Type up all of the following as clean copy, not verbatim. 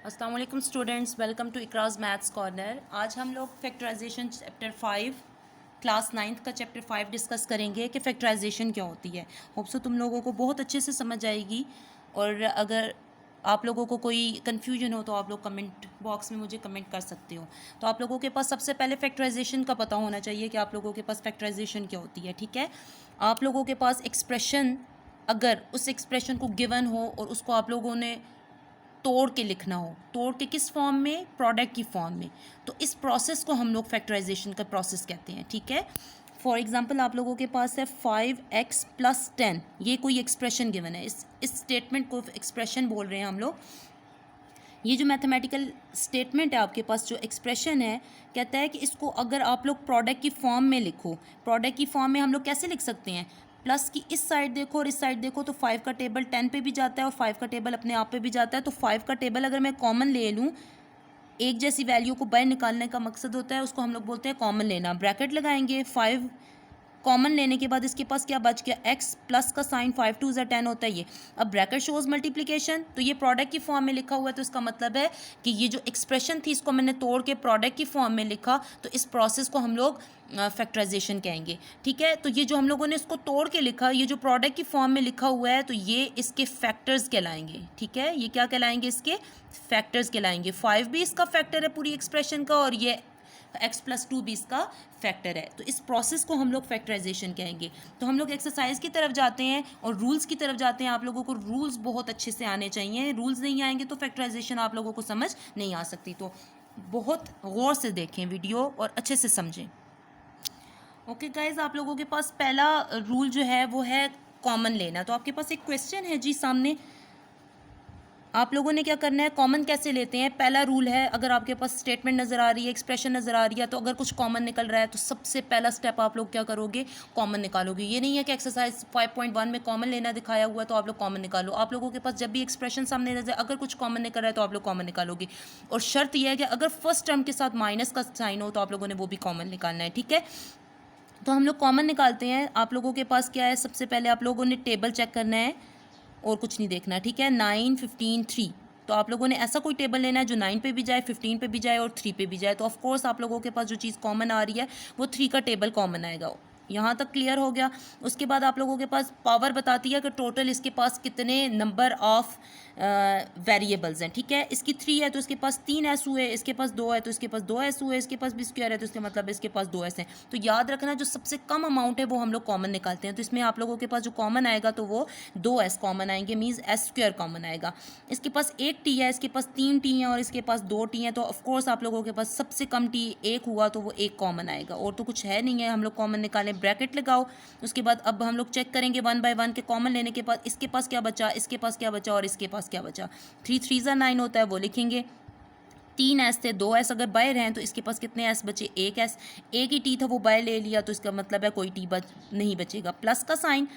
अस्सलाम वालेकुम students, welcome to Ikraj maths corner. आज हम लोग फैक्टराइजेशन चैप्टर 5 क्लास 9th का चैप्टर 5 डिस्कस करेंगे कि फैक्टराइजेशन क्या होती है। होप सो तुम लोगों को बहुत अच्छे से समझ आएगी। और अगर आप लोगों को कोई कन्फ्यूजन हो तो आप लोग कमेंट बॉक्स में मुझे कमेंट कर सकते हो। तो आप लोगों के पास सबसे पहले फैक्टराइजेशन का पता होना चाहिए कि आप लोगों के पास फैक्टराइजेशन क्या होती है। ठीक है, आप लोगों के पास एक्सप्रेशन, अगर उस एक्सप्रेशन को गिवन हो और उसको आप लोगों ने तोड़ के लिखना हो, तोड़ के किस फॉर्म में, प्रोडक्ट की फॉर्म में, तो इस प्रोसेस को हम लोग फैक्टराइजेशन का प्रोसेस कहते हैं। ठीक है, फॉर एग्जांपल आप लोगों के पास है 5x + 10, ये कोई एक्सप्रेशन गिवन है। इस स्टेटमेंट को एक्सप्रेशन बोल रहे हैं हम लोग। ये जो मैथमेटिकल स्टेटमेंट है आपके पास, जो एक्सप्रेशन है, कहता है कि इसको अगर आप लोग प्रोडक्ट की फॉर्म में लिखो, प्रोडक्ट की फॉर्म में हम लोग कैसे लिख सकते हैं, प्लस की इस साइड देखो और इस साइड देखो तो 5 का टेबल 10 पे भी जाता है और 5 का टेबल अपने आप पे भी जाता है। तो 5 का टेबल अगर मैं कॉमन ले लूँ, एक जैसी वैल्यू को बाहर निकालने का मकसद होता है, उसको हम लोग बोलते हैं कॉमन लेना। ब्रैकेट लगाएंगे, 5 कॉमन लेने के बाद इसके पास क्या बच गया, x प्लस का साइन 5 2 ज़ा 10 होता है ये। अब ब्रैकेट शोज मल्टीप्लिकेशन, तो ये प्रोडक्ट की फॉर्म में लिखा हुआ है, तो इसका मतलब है कि ये जो एक्सप्रेशन थी इसको मैंने तोड़ के प्रोडक्ट की फॉर्म में लिखा, तो इस प्रोसेस को हम लोग फैक्टराइजेशन कहेंगे। ठीक है, तो ये जो हम लोगों ने इसको तोड़ के लिखा, ये जो प्रोडक्ट की फॉर्म में लिखा हुआ है, तो ये इसके फैक्टर्स कहलाएंगे। ठीक है, ये क्या कहलाएंगे, इसके फैक्टर्स कहलाएंगे। 5 भी इसका फैक्टर है पूरी एक्सप्रेशन का, और ये x + 2 भी इसका फैक्टर है। तो इस प्रोसेस को हम लोग फैक्टराइजेशन कहेंगे। तो हम लोग एक्सरसाइज की तरफ जाते हैं और रूल्स की तरफ जाते हैं। आप लोगों को रूल्स बहुत अच्छे से आने चाहिए, रूल्स नहीं आएंगे तो फैक्टराइजेशन आप लोगों को समझ नहीं आ सकती। तो बहुत गौर से देखें वीडियो और अच्छे से समझें। ओके गाइज, आप लोगों के पास पहला रूल जो है वो है कॉमन लेना। तो आपके पास एक क्वेश्चन है जी सामने, आप लोगों ने क्या करना है, कॉमन कैसे लेते हैं। पहला रूल है, अगर आपके पास स्टेटमेंट नज़र आ रही है, एक्सप्रेशन नज़र आ रही है, तो अगर कुछ कॉमन निकल रहा है तो सबसे पहला स्टेप आप लोग क्या करोगे, कॉमन निकालोगे। ये नहीं है कि एक्सरसाइज 5.1 में कॉमन लेना दिखाया हुआ है तो आप लोग कॉमन निकालो। आप लोगों के पास जब भी एक्सप्रेशन सामने नजर, अगर कुछ कॉमन निकल रहा है तो आप लोग कॉमन निकालोगे। और शर्त यह है कि अगर फर्स्ट टर्म के साथ माइनस का साइन हो तो आप लोगों ने वो भी कॉमन निकालना है। ठीक है, तो हम लोग कॉमन निकालते हैं। आप लोगों के पास क्या है, सबसे पहले आप लोगों ने टेबल चेक करना है और कुछ नहीं देखना। ठीक है, 9 15 3, तो आप लोगों ने ऐसा कोई टेबल लेना है जो 9 पे भी जाए, 15 पे भी जाए और 3 पे भी जाए। तो ऑफ कोर्स आप लोगों के पास जो चीज़ कॉमन आ रही है वो 3 का टेबल कॉमन आएगा। यहाँ तक क्लियर हो गया। उसके बाद आप लोगों के पास पावर बताती है कि टोटल इसके पास कितने नंबर ऑफ वेरिएबल्स हैं। ठीक है, इसकी 3 है तो इसके पास 3 एस हुए, इसके पास 2 है तो इसके पास 2 एस हुए, इसके पास भी स्क्वायर है तो इसका मतलब इसके पास 2 एस हैं। तो याद रखना, जो सबसे कम अमाउंट है वो हम लोग कॉमन निकालते हैं। तो इसमें आप लोगों के पास जो कॉमन आएगा तो वो 2 एस कॉमन आएंगे, मीन्स एस स्क्वायर कॉमन आएगा। इसके पास एक टी है, इसके पास 3 टी हैं और इसके पास 2 टी हैं, तो ऑफकोर्स आप लोगों के पास सबसे कम टी 1 हुआ तो वो 1 कॉमन आएगा, और तो कुछ है नहीं है। हम लोग कॉमन निकालें, ब्रैकेट लगाओ। उसके बाद अब हम लोग चेक करेंगे 1 बाय 1 के कॉमन लेने के बाद इसके पास क्या बचा, इसके पास क्या बचा और इसके पास क्या बचा। 3 3 ज़ा 9 होता है, वो लिखेंगे। 3 एस थे, 2 एस अगर बाय हैं तो इसके पास कितने एस बचे, 1 एस। एक ही टी था वो बाय ले लिया तो इसका मतलब है कोई टी नहीं बचेगा। प्लस का साइन,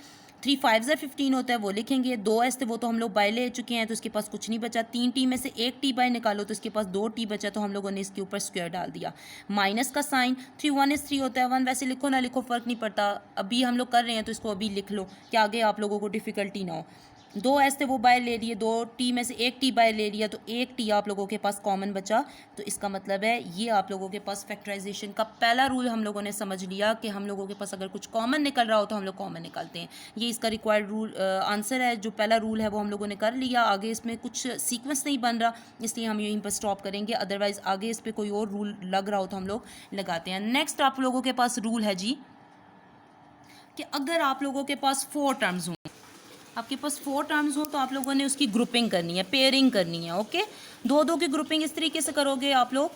3 5 ज़ा 15 होता है, वो लिखेंगे। 2 एस थे वो तो हम लोग बाय ले चुके हैं तो इसके पास कुछ नहीं बचा। 3 टी में से एक टी बाय निकालो तो इसके पास 2 टी बचा, तो हम लोगों ने इसके ऊपर स्क्वायर डाल दिया। माइनस का साइन, 3 1 इस 3 होता है, 1 वैसे लिखो ना लिखो फ़र्क नहीं पड़ता, अभी हम लोग कर रहे हैं तो इसको अभी लिख लो कि आगे आप लोगों को डिफ़िकल्टी ना हो। 2 एस थे वो बाय ले लिए, 2 टी में से एक टी बाय ले लिया, तो एक टी आप लोगों के पास कॉमन बचा। तो इसका मतलब है ये आप लोगों के पास फैक्टराइजेशन का पहला रूल हम लोगों ने समझ लिया कि हम लोगों के पास अगर कुछ कॉमन निकल रहा हो तो हम लोग कॉमन निकालते हैं। ये इसका रिक्वायर्ड रूल आंसर है। जो पहला रूल है वो हम लोगों ने कर लिया। आगे इसमें कुछ सीक्वेंस नहीं बन रहा, इसलिए हम यहीं पर स्टॉप करेंगे, अदरवाइज आगे इस पर कोई और रूल लग रहा हो तो हम लोग लगाते हैं। नेक्स्ट आप लोगों के पास रूल है जी कि अगर आप लोगों के पास 4 टर्म्स हों, आपके पास 4 टर्म्स हो तो आप लोगों ने उसकी ग्रुपिंग करनी है, पेयरिंग करनी है। ओके, 2 की ग्रुपिंग इस तरीके से करोगे आप लोग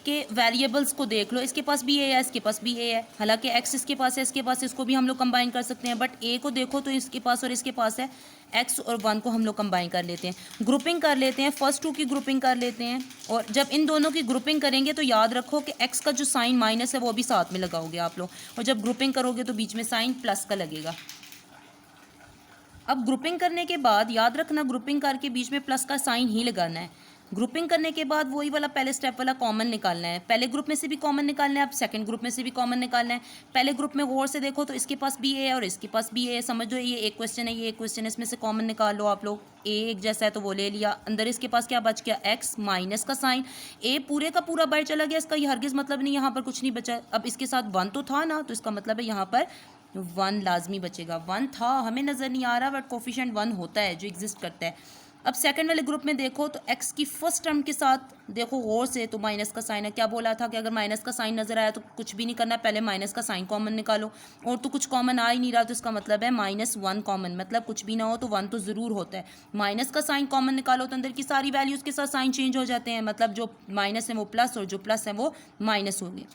कि वेरिएबल्स को देख लो, इसके पास भी ए है, इसके पास भी ए है, हालांकि एक्स इसके पास है, इसके पास, इसको भी हम लोग कंबाइन कर सकते हैं, बट ए को देखो तो इसके पास और इसके पास है, एक्स और 1 को हम लोग कंबाइन कर लेते हैं, ग्रुपिंग कर लेते हैं, फर्स्ट 2 की ग्रुपिंग कर लेते हैं। और जब इन दोनों की ग्रुपिंग करेंगे तो याद रखो कि एक्स का जो साइन माइनस है वो भी साथ में लगाओगे आप लोग, और जब ग्रुपिंग करोगे तो बीच में साइन प्लस का लगेगा। अब ग्रुपिंग करने के बाद याद रखना, ग्रुपिंग करके बीच में प्लस का साइन ही लगाना है। ग्रुपिंग करने के बाद वही वाला पहले स्टेप वाला कॉमन निकालना है, पहले ग्रुप में से भी कॉमन निकालना है, अब सेकंड ग्रुप में से भी कॉमन निकालना है। पहले ग्रुप में गौर से देखो तो इसके पास भी ए है और इसके पास भी ए है, समझ लो ये एक क्वेश्चन है, ये एक क्वेश्चन है, इसमें से कॉमन निकाल लो आप लोग। ए एक जैसा है तो वो ले लिया, अंदर इसके पास क्या बच गया, एक्स माइनस का साइन, ए पूरे का पूरा बाहर चला गया, इसका ये हरगिज मतलब नहीं यहाँ पर कुछ नहीं बचा। अब इसके साथ 1 तो था ना, तो इसका मतलब है यहाँ पर 1 लाजमी बचेगा। 1 था, हमें नज़र नहीं आ रहा, बट कोफिशिएंट 1 होता है जो एग्जिस्ट करता है। अब सेकंड वाले ग्रुप में देखो तो x की फर्स्ट टर्म के साथ देखो गौर से, तो माइनस का साइन है। क्या बोला था कि अगर माइनस का साइन नजर आया तो कुछ भी नहीं करना, पहले माइनस का साइन कॉमन निकालो, और तो कुछ कॉमन आ ही नहीं रहा, तो इसका मतलब है -1 कॉमन, मतलब कुछ भी ना हो तो 1 तो ज़रूर होता है। माइनस का साइन कॉमन निकालो तो अंदर की सारी वैल्यूज़ के साथ साइन चेंज हो जाते हैं, मतलब जो माइनस है वो प्लस और जो प्लस है वो माइनस होंगे।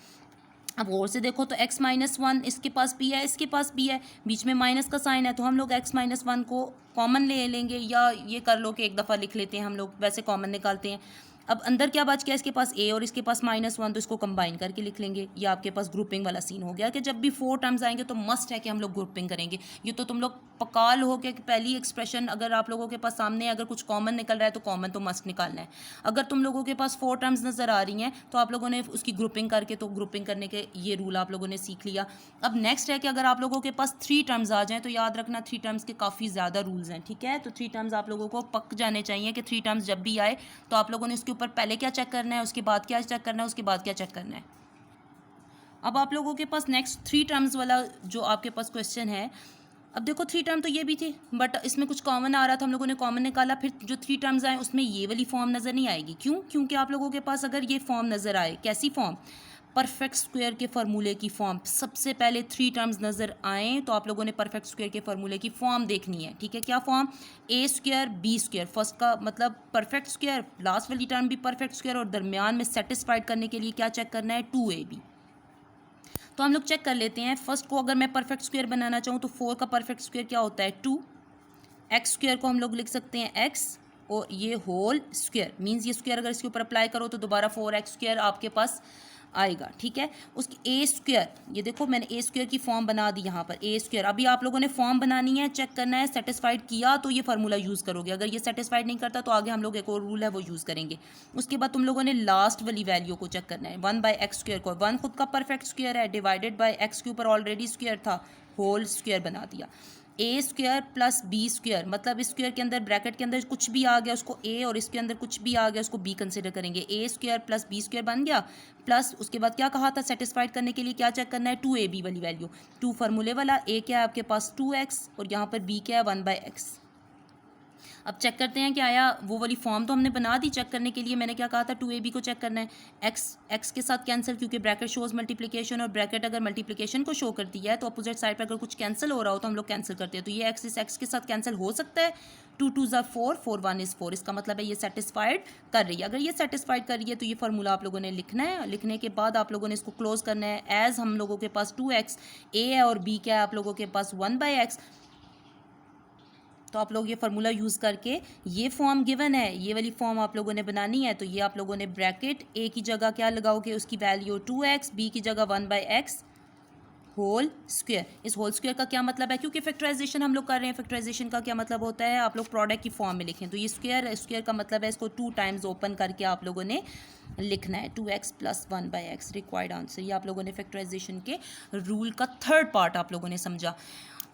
अब और से देखो तो x -1 इसके पास भी है, इसके पास भी है, बीच में माइनस का साइन है, तो हम लोग x -1 को कॉमन ले लेंगे, या ये कर लो कि एक दफ़ा लिख लेते हैं हम लोग, वैसे कॉमन निकालते हैं। अब अंदर क्या बच गया, इसके पास a और इसके पास -1, तो इसको कंबाइन करके लिख लेंगे। ये आपके पास ग्रुपिंग वाला सीन हो गया कि जब भी 4 टर्म्स आएंगे तो मस्ट है कि हम लोग ग्रुपिंग करेंगे। ये तो तुम लोग पका लो कि पहली एक्सप्रेशन अगर आप लोगों के पास सामने अगर कुछ कॉमन निकल रहा है तो कॉमन तो मस्ट निकालना है। अगर तुम लोगों के पास 4 टर्म्स नज़र आ रही हैं तो आप लोगों ने उसकी ग्रुपिंग करके, तो ग्रुपिंग करने के ये रूल आप लोगों ने सीख लिया। अब नेक्स्ट है कि अगर आप लोगों के पास 3 टर्म्स आ जाएँ तो याद रखना 3 टर्म्स के काफ़ी ज़्यादा रूल्स हैं, ठीक है। तो 3 टर्म्स आप लोगों को पक जाने चाहिए कि 3 टर्म्स जब भी आए तो आप लोगों ने उसके ऊपर पहले क्या चेक करना है, उसके बाद क्या चेक करना है, उसके बाद क्या चेक करना है। अब आप लोगों के पास नेक्स्ट 3 टर्म्स वाला जो आपके पास क्वेश्चन है, अब देखो 3 टर्म तो ये भी थी, बट इसमें कुछ कॉमन आ रहा था, हम लोगों ने कॉमन निकाला, फिर जो 3 टर्म्स आए उसमें ये वाली फॉर्म नज़र नहीं आएगी। क्यों? क्योंकि आप लोगों के पास अगर ये फॉर्म नज़र आए, कैसी फॉर्म, परफेक्ट स्क्वायर के फार्मूले की फॉर्म, सबसे पहले 3 टर्म्स नज़र आएँ तो आप लोगों ने परफेक्ट स्क्वायर के फार्मूले की फॉर्म देखनी है, ठीक है। क्या फॉर्म, ए स्क्वायर बी स्क्वायर, फर्स्ट का मतलब परफेक्ट स्क्वायर, लास्ट वाली टर्म भी परफेक्ट स्क्वायर, और दरमियान में सेटिस्फाइड करने के लिए क्या चेक करना है, 2ab। तो हम लोग चेक कर लेते हैं। फर्स्ट को अगर मैं परफेक्ट स्क्वायर बनाना चाहूँ तो 4 का परफेक्ट स्क्वायर क्या होता है, 2। एक्स स्क्वायर को हम लोग लिख सकते हैं x, और ये होल स्क्वायर मीन्स ये स्क्वायर अगर इसके ऊपर अप्लाई करो तो दोबारा 4x स्क्वायर आपके पास आएगा, ठीक है। उसकी ए स्क्वायर, ये देखो मैंने ए स्क्वायर की फॉर्म बना दी यहाँ पर, ए स्क्वायर। अभी आप लोगों ने फॉर्म बनानी है, चेक करना है, सेटिस्फाइड किया तो ये फार्मूला यूज़ करोगे, अगर ये सेटिस्फाइड नहीं करता तो आगे हम लोग एक और रूल है वो यूज़ करेंगे। उसके बाद तुम लोगों ने लास्ट वाली वैल्यू को चेक करना है, 1/x स्क्वायर को, 1 खुद का परफेक्ट स्क्वायर है, डिवाइडेड बाई एक्स के ऊपर ऑलरेडी स्क्वायर था, होल स्क्वायर बना दिया। ए स्क्वायर प्लस बी स्क्वायर, मतलब इस स्क्वायर के अंदर ब्रैकेट के अंदर कुछ भी आ गया उसको ए, और इसके अंदर कुछ भी आ गया उसको बी कंसिडर करेंगे। ए स्क्वायर प्लस बी स्क्वायर बन गया, प्लस उसके बाद क्या कहा था, सेटिस्फाइड करने के लिए क्या चेक करना है, 2ab वाली वैल्यू, 2 फार्मूले वाला, ए क्या है आपके पास 2x, और यहाँ पर बी क्या है 1/x। अब चेक करते हैं कि आया, वो वाली फॉर्म तो हमने बना दी, चेक करने के लिए मैंने क्या कहा था, 2ab को चेक करना है। x के साथ कैंसिल, क्योंकि ब्रैकेट शोज मल्टीप्लिकेशन, और ब्रैकेट अगर मल्टीप्लिकेशन को शो करती है तो अपोजिट साइड पर अगर कुछ कैंसिल हो रहा हो तो हम लोग कैंसिल करते हैं, तो ये x इस x के साथ कैंसिल हो सकता है। 2 2 ज़ा 4, 4 1 इज़ 4, इसका मतलब है ये सेटिस्फाइड कर रही है। अगर ये सेटिस्फाइड कर रही है तो ये फार्मूला आप लोगों ने लिखना है, लिखने के बाद आप लोगों ने इसको क्लोज करना है एज हम लोगों के पास 2x, a है और b क्या है आप लोगों के पास 1/x। तो आप लोग ये फार्मूला यूज़ करके, ये फॉर्म गिवन है, ये वाली फॉर्म आप लोगों ने बनानी है, तो ये आप लोगों ने ब्रैकेट ए की जगह क्या लगाओगे, उसकी वैल्यू 2x, बी की जगह 1/x होल स्क्वायर। इस होल स्क्वायर का क्या मतलब है, क्योंकि फैक्टराइजेशन हम लोग कर रहे हैं, फैक्टराइजेशन का क्या मतलब होता है, आप लोग प्रोडक्ट की फॉर्म में लिखें, तो ये स्क्वायर का मतलब है इसको 2 टाइम्स ओपन करके आप लोगों ने लिखना है, 2x plus 1/x required answer. ये आप लोगों ने फैक्टराइजेशन के रूल का थर्ड पार्ट आप लोगों ने समझा।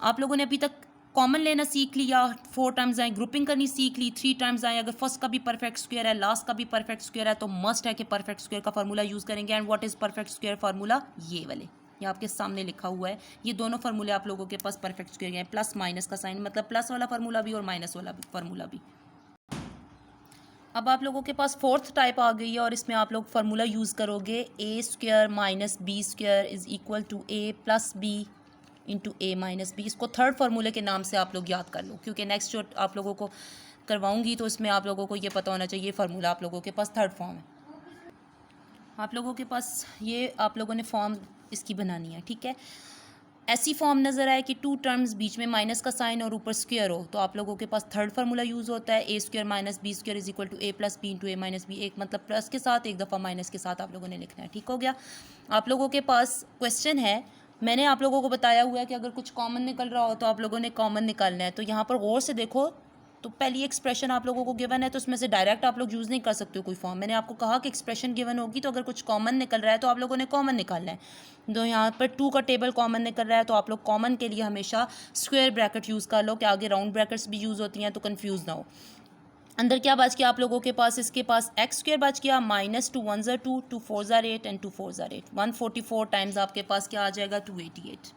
आप लोगों ने अभी तक कॉमन लेना सीख लिया, 4 टर्म्स आए, ग्रुपिंग करनी सीख ली, 3 टर्म्स आए, अगर फर्स्ट का भी परफेक्ट स्क्वायर है, लास्ट का भी परफेक्ट स्क्वायर है, तो मस्ट है कि परफेक्ट स्क्वायर का फार्मूला यूज़ करेंगे। And what is perfect square formula, ये वाले, ये आपके सामने लिखा हुआ है, ये दोनों फार्मूले आप लोगों के पास परफेक्ट स्क्वायर हैं, प्लस माइनस का साइन, मतलब प्लस वाला फार्मूला भी और माइनस वाला फार्मूला भी। अब आप लोगों के पास फोर्थ टाइप आ गई है, और इसमें आप लोग फार्मूला यूज़ करोगे, a square minus b square is equal to a plus b into a minus b. इसको थर्ड फार्मूले के नाम से आप लोग याद कर लो, क्योंकि नेक्स्ट जो आप लोगों को करवाऊंगी तो इसमें आप लोगों को ये पता होना चाहिए फार्मूला आप लोगों के पास थर्ड फॉर्म है। आप लोगों के पास ये आप लोगों ने फॉर्म इसकी बनानी है, ठीक है। ऐसी फॉर्म नज़र आए कि 2 टर्म्स बीच में माइनस का साइन और ऊपर स्क्वायर हो, तो आप लोगों के पास थर्ड फार्मूला यूज़ होता है, a square minus b square is equal to a plus b into a minus b. एक मतलब प्लस के साथ, एक दफ़ा माइनस के साथ आप लोगों ने लिखना है, ठीक हो गया। आप लोगों के पास क्वेश्चन है, मैंने आप लोगों को बताया हुआ है कि अगर कुछ कॉमन निकल रहा हो तो आप लोगों ने कॉमन निकालना है। तो यहाँ पर गौर से देखो, तो पहली एक्सप्रेशन आप लोगों को गिवन है तो उसमें से डायरेक्ट आप लोग यूज़ नहीं कर सकते हो कोई फॉर्म। मैंने आपको कहा कि एक्सप्रेशन गिवन होगी तो अगर कुछ कॉमन निकल रहा है तो आप लोगों ने कॉमन निकालना है। तो यहाँ पर 2 का टेबल कॉमन निकल रहा है तो आप लोग कॉमन के लिए हमेशा स्क्वायर ब्रैकेट यूज़ कर लो कि आगे राउंड ब्रैकेट्स भी यूज़ होती हैं तो कन्फ्यूज़ ना हो। अंदर क्या बच गया आप लोगों के पास, इसके पास एक्स स्क्वायर बच गया, माइनस 2 1 ज़ार 2, 2 4 ज़ार 8 एंड 2 4 ज़ार 8, 144 टाइम्स आपके पास क्या आ जाएगा 288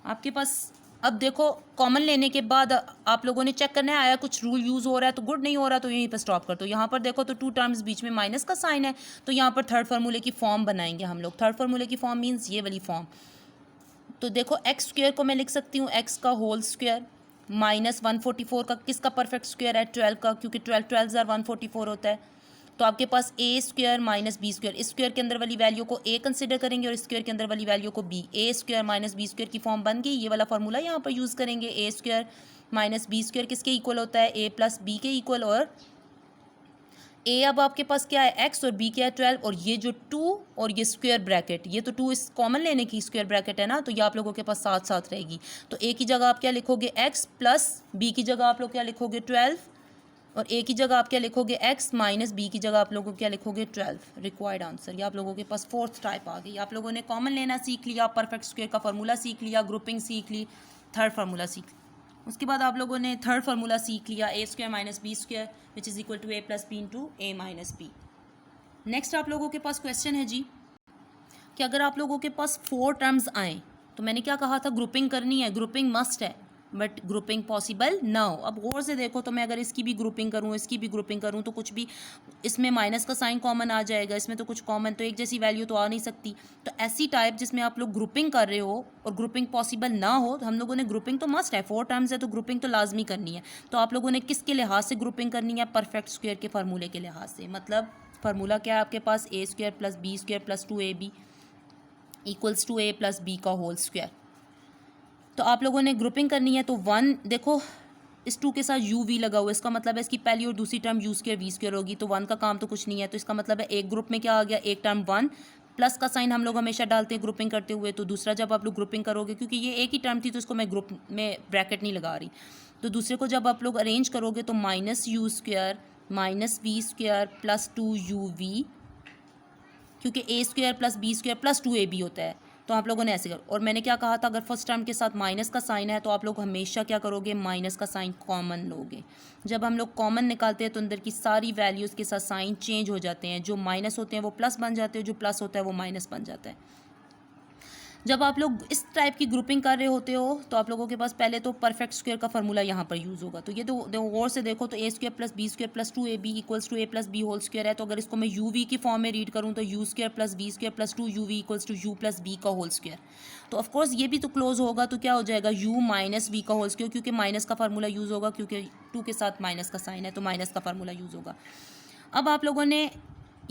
आपके पास। अब देखो कॉमन लेने के बाद आप लोगों ने चेक करना है आया कुछ रूल यूज़ हो रहा है तो गुड, नहीं हो रहा तो यहीं पर स्टॉप कर दो। यहाँ पर देखो तो 2 टर्म्स बीच में माइनस का साइन है तो यहाँ पर थर्ड फार्मूले की फॉर्म बनाएंगे हम लोग। थर्ड फार्मूले की फॉर्म मीन्स ये वाली फॉर्म। तो देखो एक्स स्क्वायर को मैं लिख सकती हूँ एक्स का होल स्क्वायर माइनस 144 का किसका परफेक्ट स्क्वायर है 12 का, क्योंकि 12 ज़ार 144 होता है। तो आपके पास a square minus b square, इस स्क्वायर के अंदर वाली वैल्यू को ए कंसिडर करेंगे और इस स्क्वायर के अंदर वाली वैल्यू को बी। ए स्क्वायर माइनस बी स्क्वायर की फॉर्म बन गई। ये वाला फार्मूला यहाँ पर यूज़ करेंगे। ए स्क्वायर माइनस बी स्क्वायर किसके इक्वल होता है ए प्लस बी के इक्वल, और ए अब आपके पास क्या है एक्स और बी क्या है 12, और ये जो 2 और ये स्क्वायर ब्रैकेट, ये तो 2 इस कॉमन लेने की स्क्वायर ब्रैकेट है ना, तो ये आप लोगों के पास साथ साथ रहेगी। तो ए की जगह आप क्या लिखोगे एक्स प्लस बी की जगह आप लोग क्या लिखोगे 12, और ए की जगह आप क्या लिखोगे एक्स माइनस बी की जगह आप लोगों को क्या लिखोगे 12। रिक्वायर्ड आंसर ये आप लोगों के पास फोर्थ टाइप आ गई। आप लोगों ने कॉमन लेना सीख लिया, परफेक्ट स्क्वायर का फार्मूला सीख लिया, ग्रुपिंग सीख ली, थर्ड फार्मूला सीख लिया। उसके बाद आप लोगों ने थर्ड फार्मूला सीख लिया a square minus b square which is equal to a plus b into a minus b. Next आप लोगों के पास क्वेश्चन है जी कि अगर आप लोगों के पास 4 टर्म्स आएँ तो मैंने क्या कहा था ग्रुपिंग करनी है, ग्रुपिंग मस्ट है बट ग्रुपिंग पॉसिबल ना हो। अब गौर से देखो तो मैं अगर इसकी भी ग्रुपिंग करूँ इसकी भी ग्रुपिंग करूँ तो कुछ भी इसमें माइनस का साइन कॉमन आ जाएगा, इसमें तो कुछ कॉमन तो एक जैसी वैल्यू तो आ नहीं सकती। तो ऐसी टाइप जिसमें आप लोग ग्रुपिंग कर रहे हो और ग्रुपिंग पॉसिबल ना हो तो हम लोगों ने ग्रुपिंग तो मस्ट है, 4 टर्म्स है तो ग्रुपिंग तो लाजमी करनी है। तो आप लोगों ने किसके लिहाज से ग्रुपिंग करनी है, परफेक्ट स्क्वायर के फार्मूले के लिहाज से। मतलब फार्मूला क्या है आपके पास a square plus b square plus 2ab equals to a plus b का होल स्क्वायर। तो आप लोगों ने ग्रुपिंग करनी है तो 1 देखो इस 2 के साथ यू वी लगा हुआ है, इसका मतलब है इसकी पहली और दूसरी term U square V square होगी। तो 1 का काम तो कुछ नहीं है, तो इसका मतलब है एक ग्रुप में क्या आ गया, एक टर्म 1 प्लस का साइन हम लोग हमेशा डालते हैं ग्रुपिंग करते हुए। तो दूसरा जब आप लोग ग्रुपिंग करोगे, क्योंकि ये एक ही टर्म थी तो इसको मैं ग्रुप में ब्रैकेट नहीं लगा रही, तो दूसरे को जब आप लोग अरेंज करोगे तो minus u square minus v square plus 2 u v, क्योंकि a square plus b square plus 2ab होता है। तो आप लोगों ने ऐसे कर, और मैंने क्या कहा था अगर फर्स्ट टर्म के साथ माइनस का साइन है तो आप लोग हमेशा क्या करोगे माइनस का साइन कॉमन लोगे। जब हम लोग कॉमन निकालते हैं तो अंदर की सारी वैल्यूज़ के साथ साइन चेंज हो जाते हैं, जो माइनस होते हैं वो प्लस बन जाते हैं, जो प्लस होता है वो माइनस बन जाता है। जब आप लोग इस टाइप की ग्रुपिंग कर रहे होते हो तो आप लोगों के पास पहले तो परफेक्ट स्क्वायर का फार्मूला यहाँ पर यूज़ होगा। तो ये तो गौर से देखो तो a square plus b square plus 2ab equals to a plus b whole square है। तो अगर इसको मैं यू वी की फॉर्म में रीड करूँ तो u square plus b square plus 2 u v equals to u plus b का होल स्क्वायर। तो ऑफकोर्स ये भी तो क्लोज होगा, तो क्या हो जाएगा यू माइनस वी का होल स्क्वायर, क्योंकि माइनस का फार्मूला यूज़ होगा, क्योंकि 2 के साथ माइनस का साइन है तो माइनस का फार्मूला यूज़ होगा। अब आप लोगों ने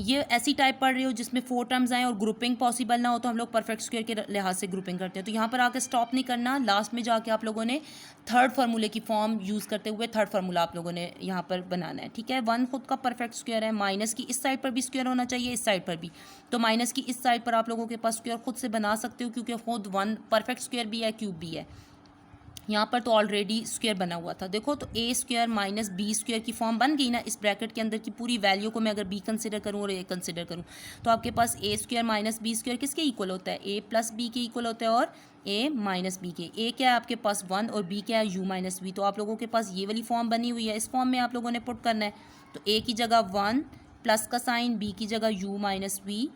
ये ऐसी टाइप पढ़ रहे हो जिसमें 4 टर्म्स आए और ग्रुपिंग पॉसिबल ना हो तो हम लोग परफेक्ट स्क्वायर के लिहाज से ग्रुपिंग करते हैं। तो यहाँ पर आके स्टॉप नहीं करना, लास्ट में जाके आप लोगों ने थर्ड फार्मूले की फॉर्म यूज़ करते हुए थर्ड फार्मूला आप लोगों ने यहाँ पर बनाना है। ठीक है, 1 खुद का परफेक्ट स्क्वायर है, माइनस की इस साइड पर भी स्क्वायर होना चाहिए, इस साइड पर भी। तो माइनस की इस साइड पर आप लोगों के पास स्क्वायर खुद से बना सकते हो, क्योंकि खुद 1 परफेक्ट स्क्वायर भी है, क्यूब भी है। यहाँ पर तो ऑलरेडी स्क्वायर बना हुआ था। देखो तो a square minus b square की फॉर्म बन गई ना। इस ब्रैकेट के अंदर की पूरी वैल्यू को मैं अगर बी कंसिडर करूँ और ए कंसिडर करूँ तो आपके पास a square minus b square किसके इक्वल होता है, ए प्लस बी के इक्वल होता है, और ए माइनस बी के। ए क्या है आपके पास 1 और बी क्या है यू माइनस बी। तो आप लोगों के पास ये वाली फॉर्म बनी हुई है, इस फॉर्म में आप लोगों ने पुट करना है। तो ए की जगह 1 प्लस का साइन, बी की जगह यू माइनस बी,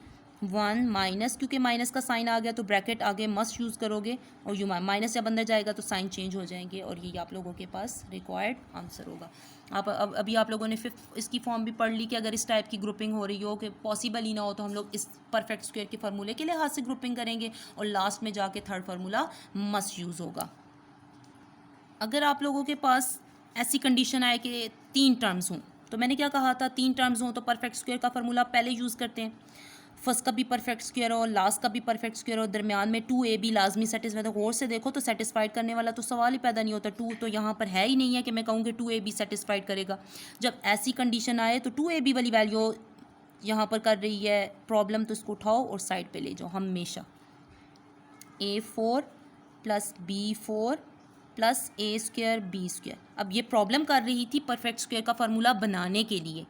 1 माइनस, क्योंकि माइनस का साइन आ गया तो ब्रैकेट आगे मस्ट यूज़ करोगे, और यू माइनस जब अंदर जाएगा तो साइन चेंज हो जाएंगे, और ये आप लोगों के पास रिक्वायर्ड आंसर होगा। आप अभी आप लोगों ने फिफ्थ इसकी फॉर्म भी पढ़ ली कि अगर इस टाइप की ग्रुपिंग हो रही हो कि पॉसिबल ही ना हो तो हम लोग इस परफेक्ट स्क्वायर के फार्मूले के लिहाज से ग्रुपिंग करेंगे, और लास्ट में जाके थर्ड फार्मूला मस्ट यूज़ होगा। अगर आप लोगों के पास ऐसी कंडीशन आए कि 3 टर्म्स हों, तो मैंने क्या कहा था 3 टर्म्स हों तो परफेक्ट स्क्वायर का फार्मूला पहले यूज़ करते हैं। फर्स्ट का भी परफेक्ट स्क्वायर हो, लास्ट का भी परफेक्ट स्क्वायर हो, दरमियान में 2ab लाजमी सेटिस्फाइड। गौर से देखो तो सेटिस्फाइड करने वाला तो सवाल ही पैदा नहीं होता। 2 तो यहाँ पर है ही नहीं है कि मैं कहूँ कि 2ab सेटिस्फाइड करेगा। जब ऐसी कंडीशन आए तो 2ab वाली वैल्यू यहाँ पर कर रही है प्रॉब्लम, तो इसको उठाओ और साइड पे ले जाओ हमेशा। a4 प्लस b4 प्लस ए स्क्वायर बी स्क्वायर। अब ये प्रॉब्लम कर रही थी परफेक्ट स्क्वायर का फार्मूला बनाने के लिए,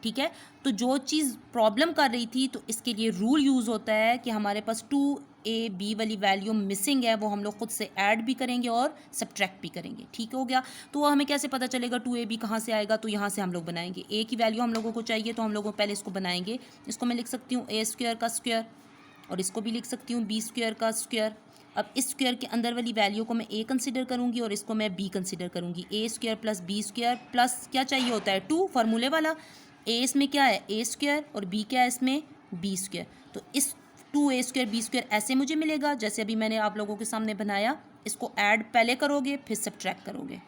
ठीक है। तो जो चीज़ प्रॉब्लम कर रही थी, तो इसके लिए रूल यूज़ होता है कि हमारे पास 2ab वाली वैल्यू मिसिंग है, वो हम लोग खुद से ऐड भी करेंगे और सब्ट्रैक्ट भी करेंगे, ठीक हो गया। तो हमें कैसे पता चलेगा 2ab कहाँ से आएगा, तो यहाँ से हम लोग बनाएंगे। a की वैल्यू हम लोगों को चाहिए, तो हम लोगों पहले इसको बनाएंगे। इसको मैं लिख सकती हूँ a स्क्वायर का स्क्वायर, और इसको भी लिख सकती हूँ b स्क्वायर का स्क्वायर। अब इस स्क्वायर के अंदर वाली वैल्यू को मैं a कंसिडर करूँगी और इसको मैं b कंसिडर करूँगी। a square plus b square plus क्या चाहिए होता है 2, फार्मूले वाला। a इसमें क्या है a स्क्वायर और b क्या है इसमें b स्क्वायर। तो इस 2a स्क्वायर b स्क्वायर ऐसे मुझे मिलेगा जैसे अभी मैंने आप लोगों के सामने बनाया। इसको ऐड पहले करोगे फिर सब्ट्रैक्ट करोगे,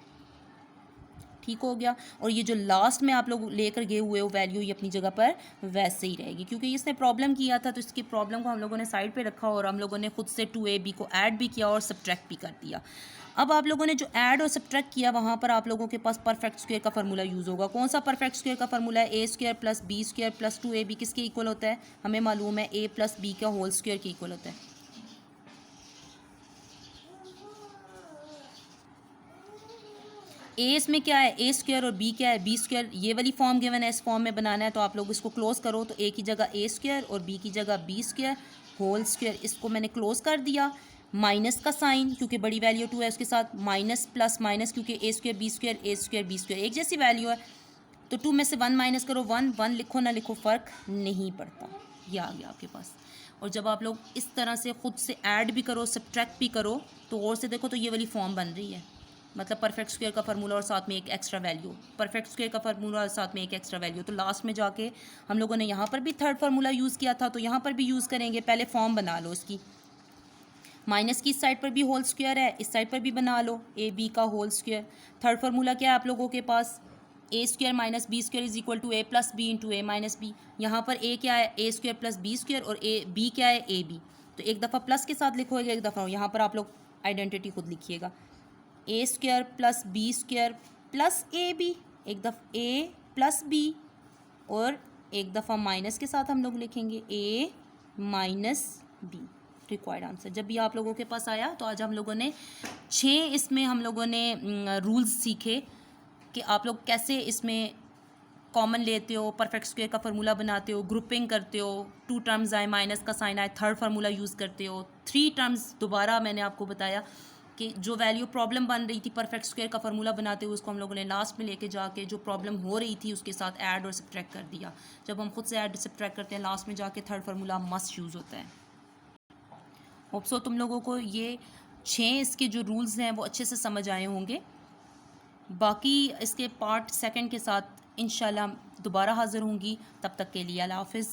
ठीक हो गया। और ये जो लास्ट में आप लोग लेकर गए हुए हो वैल्यू, ये अपनी जगह पर वैसे ही रहेगी, क्योंकि इसने प्रॉब्लम किया था तो इसकी प्रॉब्लम को हम लोगों ने साइड पे रखा और हम लोगों ने खुद से 2ab को ऐड भी किया और सब्ट्रैक्ट भी कर दिया। अब आप लोगों ने जो ऐड और सब्ट्रैक्ट किया, वहाँ पर आप लोगों के पास परफेक्ट स्क्वायर का फार्मूला यूज़ होगा। कौन सा परफेक्ट स्क्वायर का फार्मूला है? a square plus b square plus 2ab किसके इक्वल होता है? हमें मालूम है a प्लस b का होल स्क्वायर के इक्वल होता है। a इसमें क्या है a स्क्वायर और b क्या है b स्क्वायर। ये वाली फॉर्म गिवन है, इस फॉर्म में बनाना है, तो आप लोग इसको क्लोज करो। तो a की जगह a स्क्वायर और b की जगह b स्क्वायर होल स्क्वायर, इसको मैंने क्लोज कर दिया। माइनस का साइन, क्योंकि बड़ी वैल्यू 2 है उसके साथ, माइनस प्लस माइनस, क्योंकि a स्क्वायर b स्क्वायर एक जैसी वैल्यू है। तो 2 में से 1 माइनस करो, 1 लिखो ना लिखो फ़र्क नहीं पड़ता, ये आ गया आपके पास। और जब आप लोग इस तरह से खुद से ऐड भी करो सब्ट्रैक्ट भी करो, तो और से देखो तो ये वाली फॉर्म बन रही है, मतलब परफेक्ट स्क्वायर का फार्मूला और साथ में एक एक्स्ट्रा वैल्यू, परफेक्ट स्क्वायर का फार्मूला और साथ में एक एक्स्ट्रा वैल्यू। तो लास्ट में जाके हम लोगों ने यहाँ पर भी थर्ड फार्मूला यूज़ किया था, तो यहाँ पर भी यूज़ करेंगे। पहले फॉर्म बना लो इसकी, माइनस की इस साइड पर भी होल स्क्वायर है, इस साइड पर भी बना लो ए बी का होल स्क्वायर। थर्ड फार्मूला क्या है आप लोगों के पास? A square minus b square is equal to a plus b into a minus b. यहाँ पर ए क्या है? A square plus b square, और ए बी क्या है? A b. तो एक दफ़ा प्लस के साथ लिखोगे, एक दफ़ा यहाँ पर आप लोग आइडेंटिटी खुद लिखिएगा, a square plus b square plus a b, एक दफ़ा ए प्लस बी, और एक दफ़ा माइनस के साथ हम लोग लिखेंगे ए माइनस बी। रिक्वायर्ड आंसर जब भी आप लोगों के पास आया। तो आज हम लोगों ने 6 इसमें हम लोगों ने रूल्स सीखे कि आप लोग कैसे इसमें कॉमन लेते हो, परफेक्ट स्क्वायर का फार्मूला बनाते हो, ग्रुपिंग करते हो, 2 टर्म्स आए, माइनस का साइन आए, थर्ड फार्मूला यूज़ करते हो, 3 टर्म्स दोबारा मैंने आपको बताया कि जो वैल्यू प्रॉब्लम बन रही थी परफेक्ट स्क्वायर का फार्मूला बनाते हुए, उसको हम लोगों ने लास्ट में लेके जाके जो प्रॉब्लम हो रही थी उसके साथ ऐड और सब्ट्रैक्ट कर दिया। जब हम खुद से ऐड सब्ट्रैक्ट करते हैं, लास्ट में जाके थर्ड फार्मूला मस्ट यूज़ होता है। होप सो तुम लोगों को ये 6 इसके जो रूल्स हैं वो अच्छे से समझ आए होंगे। बाकी इसके पार्ट सेकंड के साथ इंशाल्लाह दोबारा हाज़िर होंगी। तब तक के लिए अल्लाह हाफ़िज़।